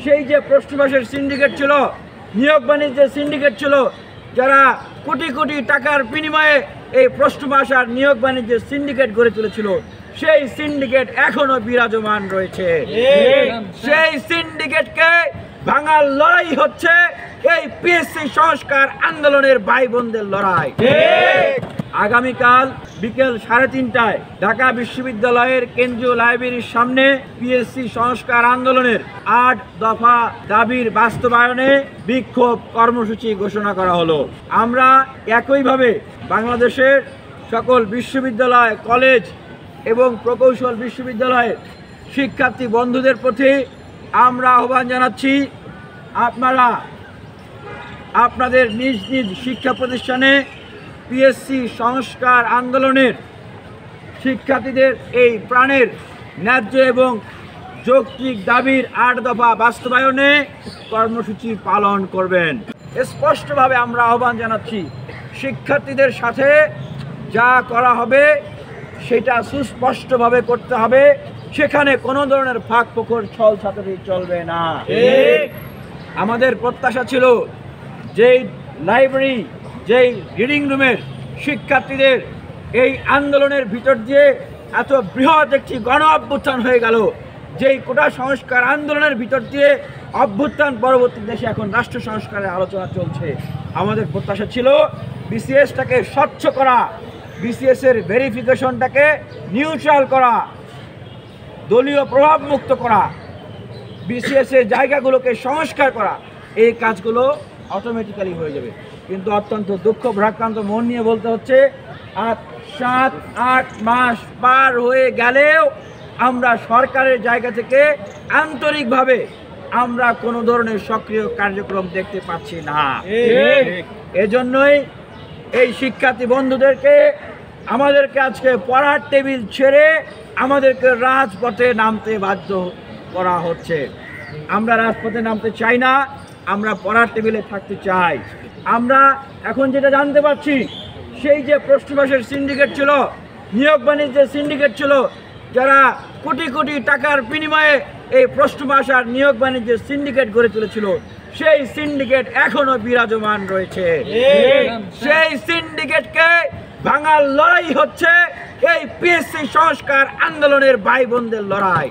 সেই যে প্রশ্নবাসের সিন্ডিকেট ছিল, নিয়োগ বাণিজ্যের সিন্ডিকেট ছিল, যারা কোটি কোটি টাকার বিনিময়ে এই প্রশ্নবাস আর নিয়োগ বাণিজ্যের সিন্ডিকেট গড়ে তুলেছিল, সেই সিন্ডিকেট এখনো বিরাজমান রয়েছে। সেই সিন্ডিকেটকে ভাঙার লড়াই হচ্ছে এই পিএসসি সংস্কার আন্দোলনের ভাই বোনদের লড়াই। আগামীকাল বিকেল 3:30টায় ঢাকা বিশ্ববিদ্যালয়ের কেন্দ্রীয় লাইব্রেরির সামনে পিএসসি সংস্কার আন্দোলনের 8 দফা দাবির বাস্তবায়নে বিক্ষোভ কর্মসূচি ঘোষণা করা হলো। আমরা একইভাবে বাংলাদেশের সকল বিশ্ববিদ্যালয়, কলেজ এবং প্রকৌশল বিশ্ববিদ্যালয়ের শিক্ষার্থী বন্ধুদের প্রতি আমরা আহ্বান জানাচ্ছি, আপনারা আপনাদের নিজ নিজ শিক্ষা প্রতিষ্ঠানে পিএসসি সংস্কার আন্দোলনের শিক্ষার্থীদের এই প্রাণের ন্যায্য এবং যৌক্তিক দাবির 8 দফা বাস্তবায়নে কর্মসূচি পালন করবেন। স্পষ্টভাবে আমরা আহ্বান জানাচ্ছি, শিক্ষার্থীদের সাথে যা করা হবে সেটা সুস্পষ্টভাবে করতে হবে, সেখানে কোনো ধরনের ফাঁক ফোকর ছল ছাতারি চলবে না। আমাদের প্রত্যাশা ছিল যেই লাইব্রেরি, যেই রিডিং রুমের শিক্ষার্থীদের এই আন্দোলনের ভিতর দিয়ে এত বৃহৎ একটি গণ অভ্যুত্থান হয়ে গেল, যেই কোটা সংস্কার আন্দোলনের ভিতর দিয়ে অভ্যুত্থান পরবর্তী দেশে এখন রাষ্ট্র সংস্কারের আলোচনা চলছে। আমাদের প্রত্যাশা ছিল বিসিএসটাকে স্বচ্ছ করা, বিসিএসের ভেরিফিকেশনটাকে নিউট্রাল করা, দলীয় প্রভাব মুক্ত করা, বিসিএসের জায়গাগুলোকে সংস্কার করা। এই কাজগুলো অটোমেটিক্যালি হয়ে যাবে। কিন্তু অত্যন্ত দুঃখ ভারাক্রান্ত মন নিয়ে বলতে হচ্ছে, 7-8 মাস পার হয়ে গেলেও আমরা সরকারের জায়গা থেকে আন্তরিকভাবে আমরা কোনো ধরনের সক্রিয় কার্যক্রম দেখতে পাচ্ছি না। এজন্যই এই শিক্ষার্থী বন্ধুদেরকে আমাদেরকে আজকে পড়ার টেবিল ছেড়ে আমাদেরকে রাজপথে নামতে বাধ্য করা হচ্ছে। আমরা রাজপথে নামতে চাই না, আমরা পড়ার টেবিলে থাকতে চাই। আমরা এখন যেটা জানতে পারছি, সেই যে প্রশ্নবাসের সিন্ডিকেট ছিল, নিয়োগ বাণিজ্যের সিন্ডিকেট ছিল, যারা কোটি কোটি টাকার বিনিময়ে এই প্রশ্নবাস আর নিয়োগ বাণিজ্যের সিন্ডিকেট গড়ে তুলেছিল, সেই সিন্ডিকেট এখনো বিরাজমান রয়েছে। সেই সিন্ডিকেটকে ভাঙার লড়াই হচ্ছে এই পিএসসি সংস্কার আন্দোলনের ভাই বোনদের লড়াই।